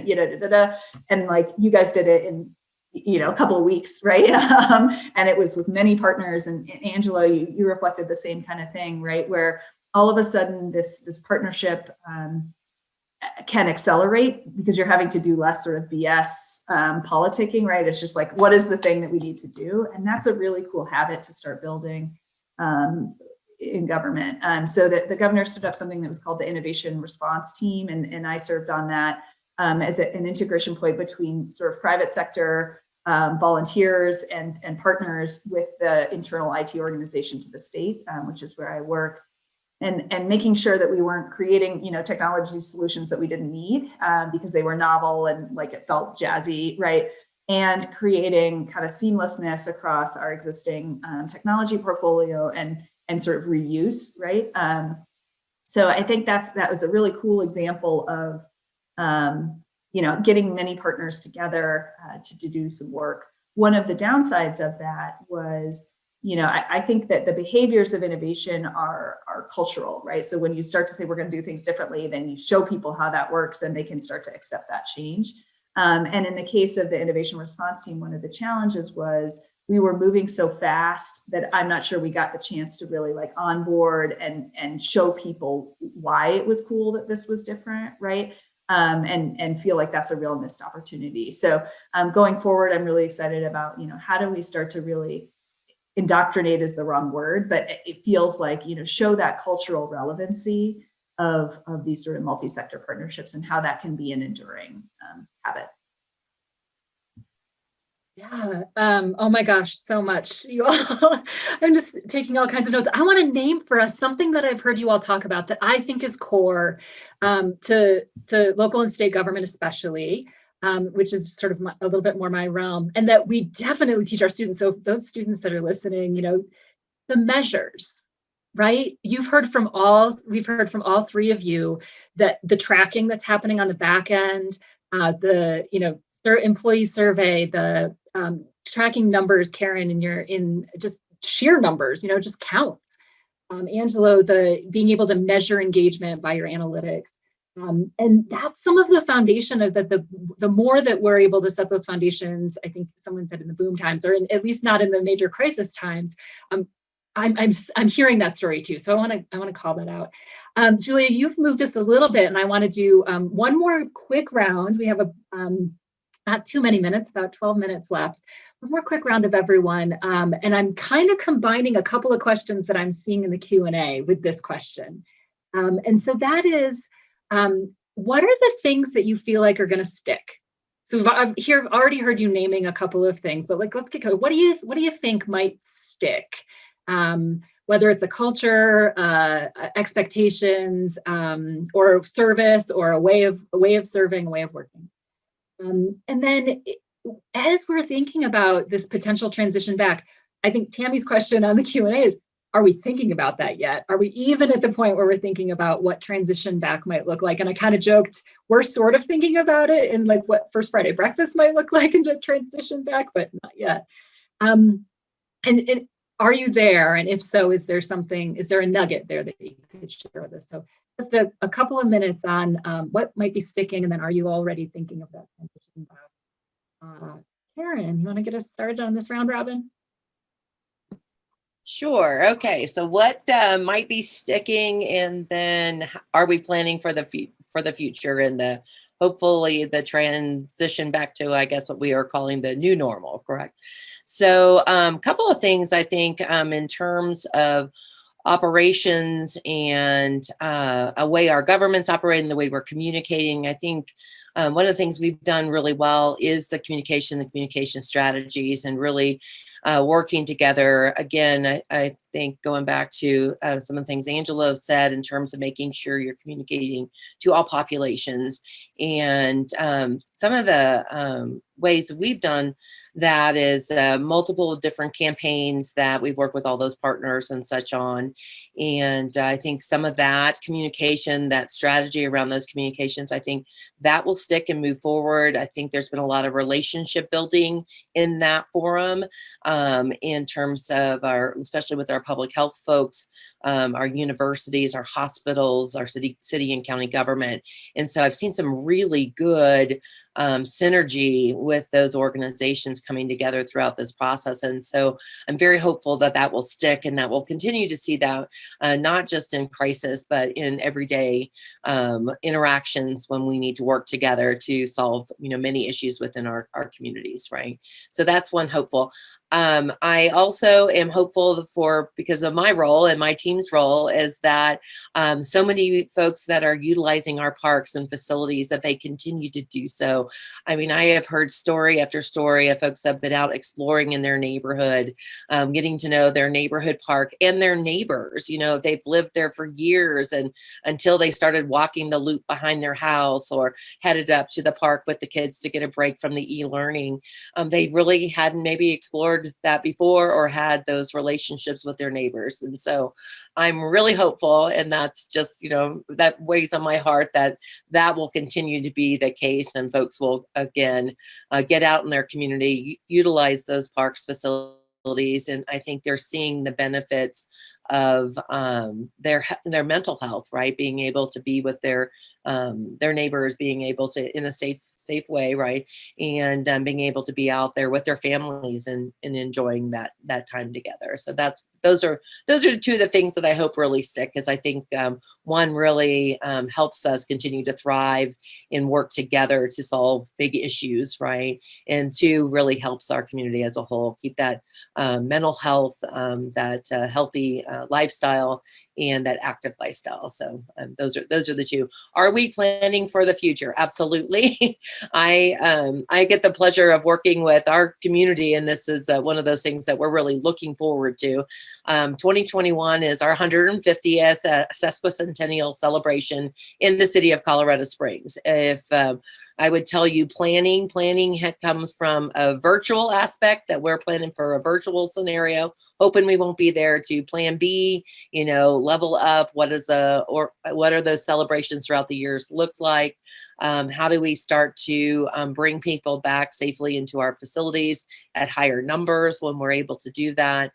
and like you guys did it in a couple of weeks, right? And it was with many partners, and Angelo, you reflected the same kind of thing, right? Where all of a sudden this partnership can accelerate because you're having to do less sort of BS politicking, right? It's just like, what is the thing that we need to do? And that's a really cool habit to start building in government. So that the governor stood up something that was called the Innovation Response Team, and I served on that as an integration point between sort of private sector volunteers and partners with the internal IT organization to the state, which is where I work, and making sure that we weren't creating, technology solutions that we didn't need because they were novel and like it felt jazzy, right? And creating kind of seamlessness across our existing technology portfolio and sort of reuse, right? So I think that was a really cool example of getting many partners together to do some work. One of the downsides of that was, I think that the behaviors of innovation are cultural, right? So when you start to say we're going to do things differently, then you show people how that works and they can start to accept that change. And in the case of the Innovation Response Team, one of the challenges was we were moving so fast that I'm not sure we got the chance to really like onboard and show people why it was cool that this was different, right? And feel like that's a real missed opportunity. So going forward, I'm really excited about, how do we start to really indoctrinate is the wrong word, but it feels like, show that cultural relevancy of these sort of multi-sector partnerships and how that can be an enduring habit. Yeah. Oh my gosh, so much. You all, I'm just taking all kinds of notes. I want to name for us something that I've heard you all talk about that I think is core to local and state government, especially, which is sort of a little bit more my realm, and that we definitely teach our students. So those students that are listening, the measures, right? We've heard from all three of you that the tracking that's happening on the back end, the employee survey, the tracking numbers, Karen, in just sheer numbers, just counts. Angelo, the being able to measure engagement by your analytics. And that's some of the foundation of that. The more that we're able to set those foundations, I think someone said in the boom times, or at least not in the major crisis times, I'm hearing that story too. So I want to call that out. Julia, you've moved us a little bit, and I want to do one more quick round. We have not too many minutes, about 12 minutes left. One more quick round of everyone, and I'm kind of combining a couple of questions that I'm seeing in the Q&A with this question. And so that is, what are the things that you feel like are going to stick? So I've already heard you naming a couple of things, but let's get going. What do you think might stick? Whether it's a culture, expectations, or service, or a way of serving, a way of working. And then as we're thinking about this potential transition back, I think Tammy's question on the Q&A is, are we thinking about that yet? Are we even at the point where we're thinking about what transition back might look like? And I kind of joked, we're sort of thinking about it in like what First Friday breakfast might look like into transition back, but not yet. And are you there? And if so, is there a nugget there that you could share with us? So just a couple of minutes on what might be sticking, and then are you already thinking of that transition back? Karen, you want to get us started on this round robin? Sure. Okay. So what might be sticking, and then are we planning for the future and hopefully the transition back to, I guess, what we are calling the new normal, correct? So a couple of things, I think, in terms of operations and a way our government's operating, the way we're communicating. I think one of the things we've done really well is the communication strategies, and really working together. Again, I think going back to some of the things Angelo said in terms of making sure you're communicating to all populations, and some of the ways that we've done that is multiple different campaigns that we've worked with all those partners and such on. And I think some of that communication, that strategy around those communications, I think that will stick and move forward. I think there's been a lot of relationship building in that forum in terms of especially with our public health folks, our universities, our hospitals, our city and county government. And so I've seen some really good synergy with those organizations coming together throughout this process. And so I'm very hopeful that that will stick, and that we'll continue to see that not just in crisis, but in everyday interactions when we need to work together to solve, many issues within our communities, right? So that's one hopeful. I also am hopeful because of my role and my team's role, is that so many folks that are utilizing our parks and facilities, that they continue to do so. I mean, I have heard story after story of folks that have been out exploring in their neighborhood, getting to know their neighborhood park and their neighbors. They've lived there for years, and until they started walking the loop behind their house or headed up to the park with the kids to get a break from the e-learning, they really hadn't maybe explored that before or had those relationships with their neighbors. And so I'm really hopeful, and that's just, that weighs on my heart, that will continue to be the case, and folks will again get out in their community, utilize those parks facilities, and I think they're seeing the benefits of their mental health, right? Being able to be with their neighbors, being able to in a safe way, right? And being able to be out there with their families and enjoying that time together. So those are two of the things that I hope really stick, because I think one really helps us continue to thrive and work together to solve big issues, right? And two, really helps our community as a whole keep that mental health, that healthy lifestyle, and that active lifestyle. So those are the two. Are we planning for the future? Absolutely. I get the pleasure of working with our community, and this is one of those things that we're really looking forward to. 2021 is our 150th sesquicentennial celebration in the city of Colorado Springs. If I would tell you planning comes from a virtual aspect, that we're planning for a virtual scenario, hoping we won't be there, to plan B be, level up? What are those celebrations throughout the years look like? How do we start to bring people back safely into our facilities at higher numbers when we're able to do that?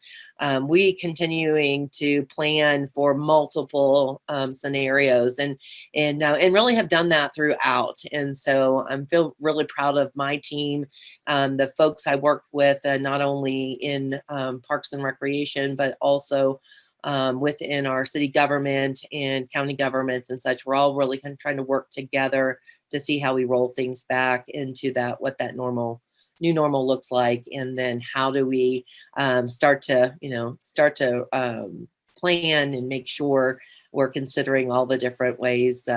We continuing to plan for multiple scenarios and really have done that throughout. And so I feel really proud of my team, the folks I work with, not only in Parks and Recreation, but also within our city government and county governments and such. We're all really kind of trying to work together to see how we roll things back into what that new normal looks like, and then how do we start to plan and make sure we're considering all the different ways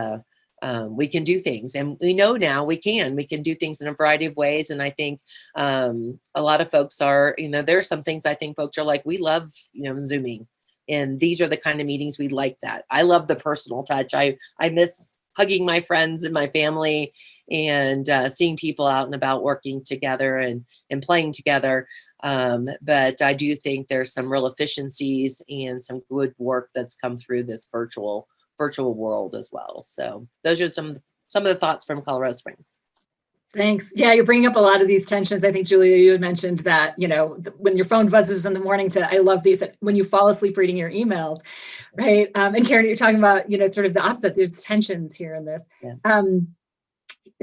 we can do things. And we know now we can do things in a variety of ways. And I think a lot of folks are, there are some things I think folks are like, we love, Zooming. And these are the kind of meetings we like that. I love the personal touch. I miss hugging my friends and my family and seeing people out and about working together and playing together. But I do think there's some real efficiencies and some good work that's come through this virtual world as well. So those are some of the thoughts from Colorado Springs. Thanks. Yeah, you're bringing up a lot of these tensions. I think, Julia, you had mentioned that, when your phone buzzes in the morning I love these, when you fall asleep reading your emails, right? And Karen, you're talking about, sort of the opposite. There's tensions here in this. Yeah.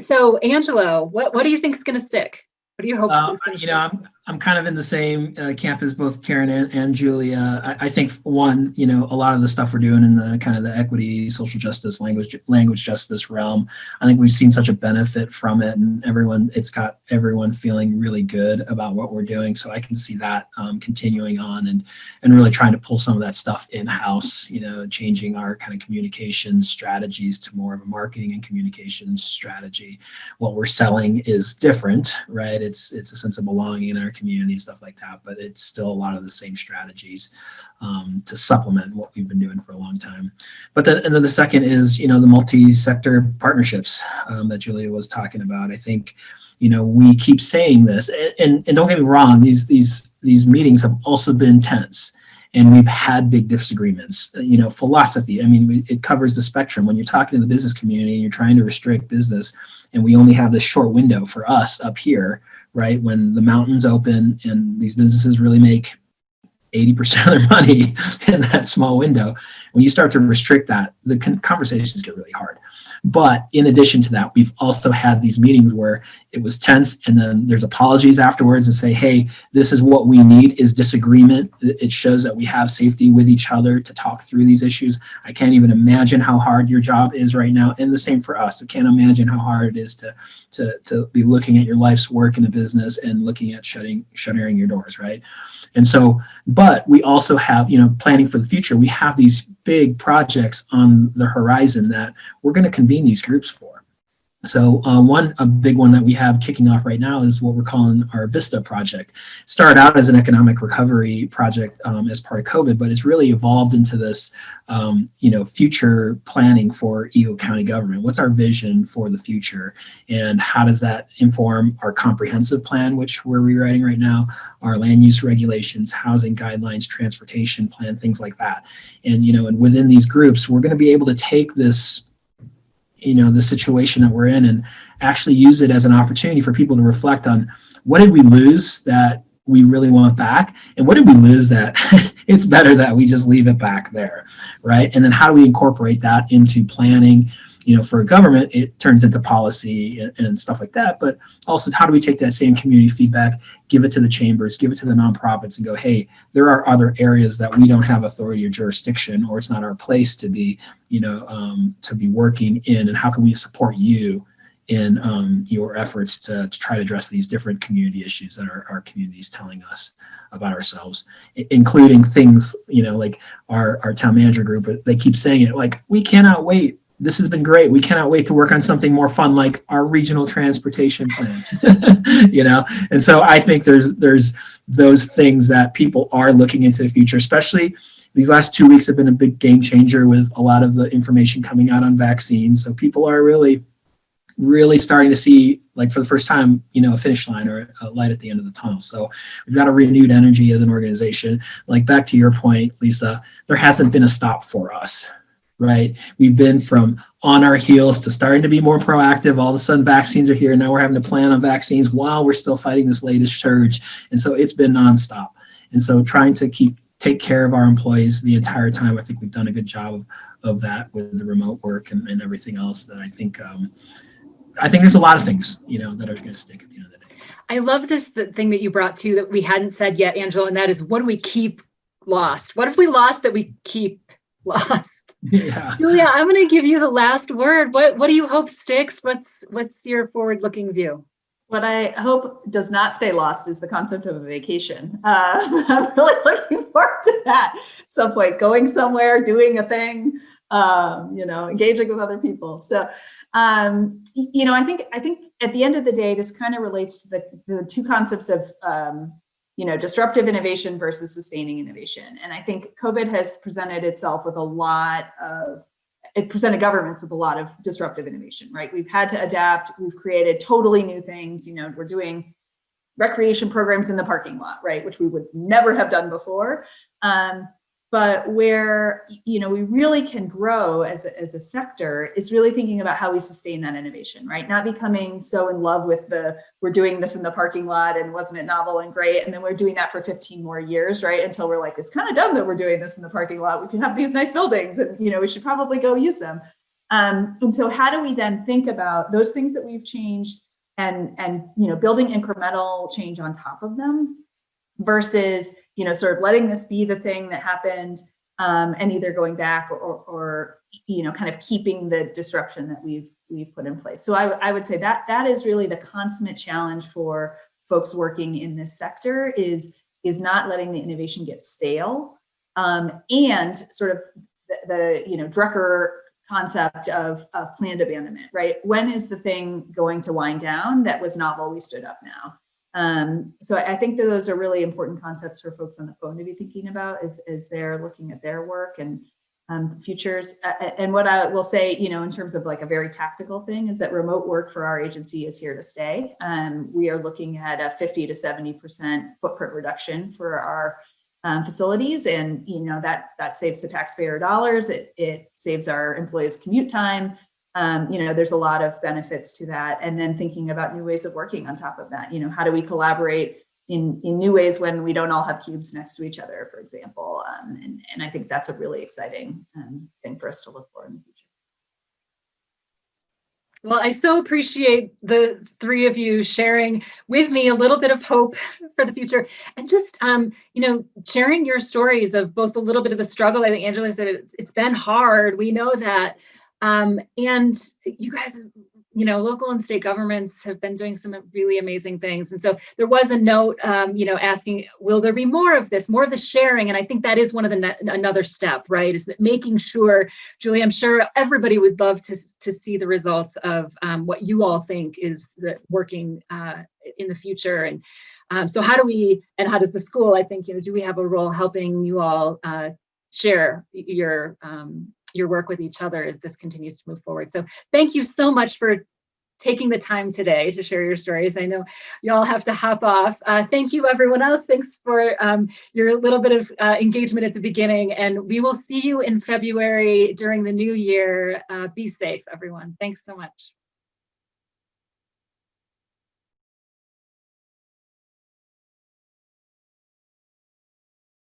So Angelo, what do you think is going to stick? What do you hope is going to stick? I'm kind of in the same camp as both Karen and Julia. I think a lot of the stuff we're doing in the kind of the equity, social justice, language justice realm, I think we've seen such a benefit from it, and it's got everyone feeling really good about what we're doing. So I can see that continuing on and really trying to pull some of that stuff in-house, changing our kind of communication strategies to more of a marketing and communications strategy. What we're selling is different, right? It's a sense of belonging in our community, stuff like that, but it's still a lot of the same strategies to supplement what we've been doing for a long time. But then the second is, the multi-sector partnerships that Julia was talking about. I think, we keep saying this, and don't get me wrong, these meetings have also been tense. And we've had big disagreements. Philosophy, it covers the spectrum. When you're talking to the business community and you're trying to restrict business, and we only have this short window for us up here, right? When the mountains open and these businesses really make 80% of their money in that small window, when you start to restrict that, the conversations get really hard. But in addition to that, we've also had these meetings where it was tense, and then there's apologies afterwards and say, hey, this is what we need is disagreement. It shows that we have safety with each other to talk through these issues. I can't even imagine how hard your job is right now. And the same for us. I can't imagine how hard it is to be looking at your life's work in a business and looking at shuttering your doors, right? And so, but we also have, planning for the future. We have these big projects on the horizon that we're going to convene these groups for. So a big one that we have kicking off right now is what we're calling our VISTA project. It started out as an economic recovery project as part of COVID, but it's really evolved into this, future planning for Eagle County government. What's our vision for the future, and how does that inform our comprehensive plan, which we're rewriting right now, our land use regulations, housing guidelines, transportation plan, things like that. And and within these groups, we're going to be able to take this, the situation that we're in, and actually use it as an opportunity for people to reflect on what did we lose that we really want back, and what did we lose that it's better that we just leave it back there, right? And then how do we incorporate that into planning? For a government, it turns into policy and stuff like that. But also, how do we take that same community feedback, give it to the chambers, give it to the nonprofits, and go, hey, there are other areas that we don't have authority or jurisdiction, or it's not our place to be, to be working in, and how can we support you in your efforts to try to address these different community issues that our community is telling us about ourselves, including things, like our town manager group. They keep saying it, like, we cannot wait. This has been great. We cannot wait to work on something more fun, like our regional transportation plan, And so I think there's those things that people are looking into the future, especially these last 2 weeks have been a big game changer with a lot of the information coming out on vaccines. So people are really starting to see like for the first time, a finish line or a light at the end of the tunnel. So we've got a renewed energy as an organization. Like back to your point, Lisa, there hasn't been a stop for us, right? We've been from on our heels to starting to be more proactive. All of a sudden vaccines are here. Now we're having to plan on vaccines while we're still fighting this latest surge. And so it's been nonstop. And so trying to take care of our employees the entire time, I think we've done a good job of that with the remote work and everything else that I think there's a lot of things, that are going to stick at the end of the day. I love the thing that you brought to that we hadn't said yet, Angelo, and that is, what do we keep lost? What if we lost that we keep lost? Yeah. Julia, I'm going to give you the last word. What do you hope sticks? What's your forward-looking view? What I hope does not stay lost is the concept of a vacation. I'm really looking forward to that at some point, going somewhere, doing a thing, engaging with other people. So, I think at the end of the day, this kind of relates to the two concepts of, disruptive innovation versus sustaining innovation. And I think COVID has presented itself with it presented governments with a lot of disruptive innovation, right? We've had to adapt. We've created totally new things. We're doing recreation programs in the parking lot, right? Which we would never have done before. But where, we really can grow as a sector is really thinking about how we sustain that innovation, right? Not becoming so in love with we're doing this in the parking lot and wasn't it novel and great? And then we're doing that for 15 more years, right? Until we're like, it's kind of dumb that we're doing this in the parking lot. We can have these nice buildings and, we should probably go use them. And so how do we then think about those things that we've changed and building incremental change on top of them versus, sort of letting this be the thing that happened and either going back or kind of keeping the disruption that we've put in place. So I would say that is really the consummate challenge for folks working in this sector is not letting the innovation get stale and sort of the Drucker concept of planned abandonment, right? When is the thing going to wind down that was novel? We stood up now. So I think that those are really important concepts for folks on the phone to be thinking about as they're looking at their work and futures. And what I will say, in terms of like a very tactical thing is that remote work for our agency is here to stay. We are looking at a 50 to 70% footprint reduction for our facilities. And, that saves the taxpayer dollars. It saves our employees commute time. There's a lot of benefits to that. And then thinking about new ways of working on top of that, how do we collaborate in new ways when we don't all have cubes next to each other, for example. And I think that's a really exciting thing for us to look for in the future. Well, I so appreciate the three of you sharing with me a little bit of hope for the future and just, sharing your stories of both a little bit of the struggle. I think Angela said it's been hard. We know that. And you guys, local and state governments have been doing some really amazing things. And so there was a note, asking, will there be more of this, more of the sharing? And I think that is one of another step, right? Is that making sure, Julie, I'm sure everybody would love to see the results of what you all think is working in the future. And so how does the school, I think, do we have a role helping you all share your work with each other as this continues to move forward. So thank you so much for taking the time today to share your stories. I know you all have to hop off. Thank you, everyone else. Thanks for your little bit of engagement at the beginning. And we will see you in February during the new year. Be safe, everyone. Thanks so much.